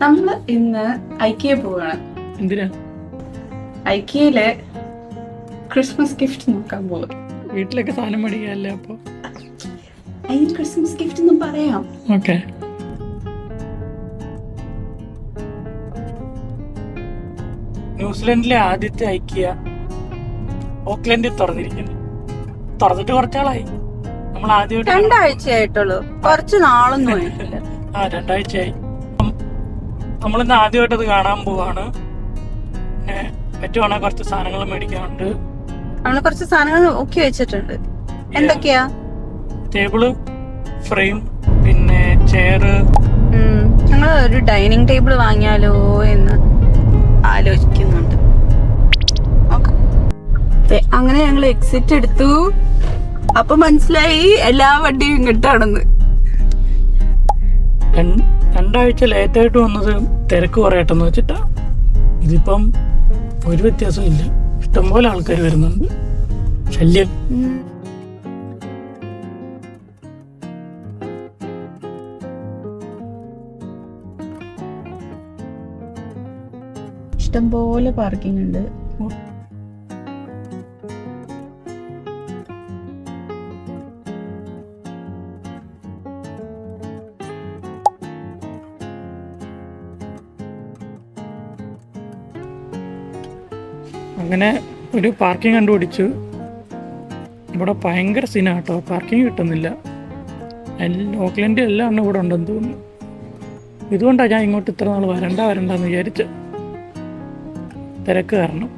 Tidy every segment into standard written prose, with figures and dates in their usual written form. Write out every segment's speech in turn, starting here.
നമ്മള് ഇന്ന് ഐക്കിയ പോവാണ്. എന്തിനാ? ഐക്കിയയിലെ ക്രിസ്മസ് ഗിഫ്റ്റ് നോക്കാൻ പോകും. വീട്ടിലൊക്കെ സാധനം മേടിക്കാല്ലേ? അപ്പൊ അതിന് ക്രിസ്മസ് ഗിഫ്റ്റ് ഒന്നും പറയാം. ഓക്കെ. ന്യൂസിലൻഡിലെ ആദ്യത്തെ ഐക്കിയ ഓക്ലൻഡിൽ തുറന്നിട്ട് കുറച്ചാളായി. നമ്മൾ ആദ്യമായിട്ട് 2 ആഴ്ചയായിട്ടുള്ളൂ, കുറച്ച് നാളൊന്നും ആയിട്ടില്ല. 2 ആഴ്ചയായി. നമ്മളിന്ന് ആദ്യമായിട്ട് അത് കാണാൻ പോവാണ്. പിന്നെ പറ്റുവാണെങ്കിൽ കുറച്ച് സാധനങ്ങൾ മേടിക്കാനുണ്ട്. നമ്മള് കുറച്ച് സാധനങ്ങൾ നോക്കി വെച്ചിട്ടുണ്ട്. എന്തൊക്കെയാ? ടേബിള്, ഫ്രെയിം, പിന്നെ ചെയറ്. ഞങ്ങൾ ഒരു ഡൈനിങ് ടേബിൾ വാങ്ങിയാലോ എന്ന് ആലോചിക്കുന്നുണ്ട്. അങ്ങനെ ഞങ്ങൾ എക്സിറ്റ് എടുത്തു. അപ്പൊ മനസ്സിലായി എല്ലാ വണ്ടിയും ഇങ്ങോട്ടാണെന്ന്. 2 ആഴ്ച ലേറ്റായിട്ട് വന്നത് തിരക്ക് കുറയട്ടെന്ന് വെച്ചിട്ടാ. ഇതിപ്പം ഒരു വ്യത്യാസവും ഇല്ല, ഇഷ്ടംപോലെ ആൾക്കാർ വരുന്നുണ്ട്. ശല്യം. ഇഷ്ടംപോലെ പാർക്കിംഗ് ഉണ്ട്. അങ്ങനെ ഒരു പാർക്കിംഗ് കണ്ടുപിടിച്ചു. ഇവിടെ ഭയങ്കര സീനാട്ടോ, പാർക്കിംഗ് കിട്ടുന്നില്ല. ഓക്ലൻഡിൽ എല്ലാം എണ്ണം ഇവിടെ ഉണ്ടെന്ന് തോന്നുന്നു. ഇതുകൊണ്ടാണ് ഞാൻ ഇങ്ങോട്ട് ഇത്ര നാൾ വരണ്ടെന്ന് വിചാരിച്ച്, തിരക്ക് കാരണം.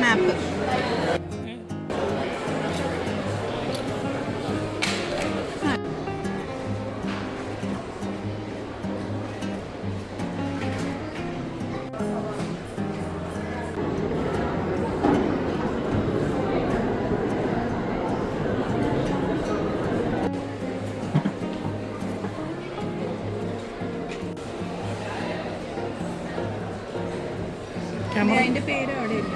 മാപ്പ് അതിന്റെ പേര് അവിടെ ഇല്ല.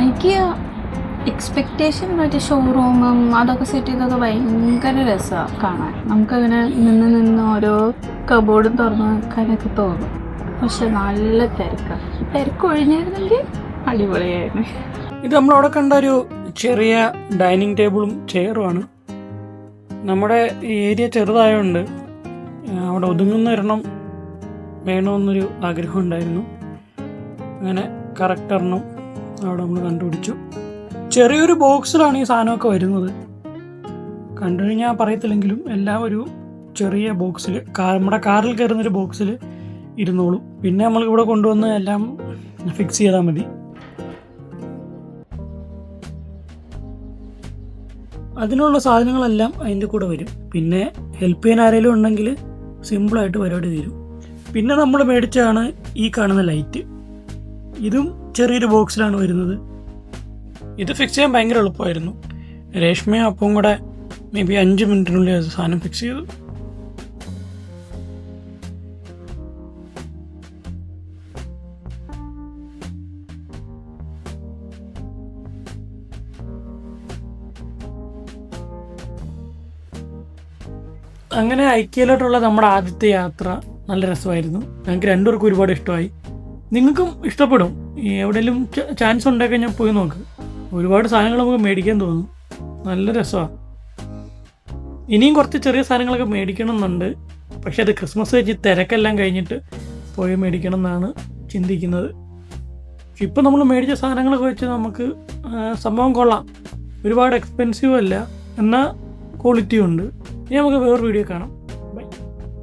ഐക്കിയ എക്സ്പെക്റ്റേഷൻ മറ്റേ ഷോറൂമും അതൊക്കെ സെറ്റ് ചെയ്തൊക്കെ ഭയങ്കര രസമാണ് കാണാൻ. നമുക്കങ്ങനെ നിന്ന് ഓരോ കബോർഡും തുറന്ന് വെക്കാനൊക്കെ തോന്നും. പക്ഷെ നല്ല തിരക്ക് ഒഴിഞ്ഞായിരുന്നെങ്കിൽ അടിപൊളിയായിരുന്നു. ഇത് നമ്മളവിടെ കണ്ട ഒരു ചെറിയ ഡൈനിങ് ടേബിളും ചെയറുമാണ്. നമ്മുടെ ഈ ഏരിയ ചെറുതായതുകൊണ്ട് അവിടെ ഒതുങ്ങുന്ന ഒരെണ്ണം വേണമെന്നൊരു ആഗ്രഹം ഉണ്ടായിരുന്നു. അങ്ങനെ കറക്റ്റ് ഒരെണ്ണം അവിടെ നമ്മൾ കണ്ടുപിടിച്ചു. ചെറിയൊരു ബോക്സിലാണ് ഈ സാധനമൊക്കെ വരുന്നത്. കണ്ടു കഴിഞ്ഞാൽ പറയത്തില്ലെങ്കിലും എല്ലാം ഒരു ചെറിയ ബോക്സിൽ, നമ്മുടെ കാറിൽ കയറുന്നൊരു ബോക്സിൽ ഇരുന്നോളും. പിന്നെ നമ്മൾ ഇവിടെ കൊണ്ടുവന്ന് എല്ലാം ഫിക്സ് ചെയ്താൽ മതി. അതിനുള്ള സാധനങ്ങളെല്ലാം അതിൻ്റെ കൂടെ വരും. പിന്നെ ഹെൽപ്പ് ചെയ്യാൻ ആരെങ്കിലും ഉണ്ടെങ്കിൽ സിമ്പിളായിട്ട് പരിപാടി തീരും. പിന്നെ നമ്മൾ മേടിച്ചാണ് ഈ കാണുന്ന ലൈറ്റ്. ഇതും ചെറിയൊരു ബോക്സിലാണ് വരുന്നത്. ഇത് ഫിക്സ് ചെയ്യാൻ ഭയങ്കര എളുപ്പമായിരുന്നു. രേഷ്മയും അപ്പവും കൂടെ മേ ബി 5 മിനിറ്റിനുള്ളിൽ അത് സാധനം ഫിക്സ് ചെയ്തു. അങ്ങനെ ഐക്യയിലോട്ടുള്ള നമ്മുടെ ആദ്യത്തെ യാത്ര നല്ല രസമായിരുന്നു. ഞങ്ങൾക്ക് രണ്ടുപേർക്കും ഒരുപാട് ഇഷ്ടമായി. നിങ്ങൾക്കും ഇഷ്ടപ്പെടും. എവിടെയെങ്കിലും ചാൻസ് ഉണ്ടാക്കി കഴിഞ്ഞാൽ പോയി നോക്ക്. ഒരുപാട് സാധനങ്ങൾ നമുക്ക് മേടിക്കാൻ തോന്നും. നല്ല രസമാണ്. ഇനിയും കുറച്ച് ചെറിയ സാധനങ്ങളൊക്കെ മേടിക്കണം എന്നുണ്ട്. പക്ഷെ അത് ക്രിസ്മസ് വെച്ച് തിരക്കെല്ലാം കഴിഞ്ഞിട്ട് പോയി മേടിക്കണം എന്നാണ് ചിന്തിക്കുന്നത്. ഇപ്പം നമ്മൾ മേടിച്ച സാധനങ്ങളൊക്കെ വെച്ച് നമുക്ക് സംഭവം കൊള്ളാം. ഒരുപാട് എക്സ്പെൻസീവ് അല്ല, എന്നാൽ ക്വാളിറ്റിയും ഉണ്ട്. ഇനി നമുക്ക് വേറൊരു വീഡിയോ കാണാം.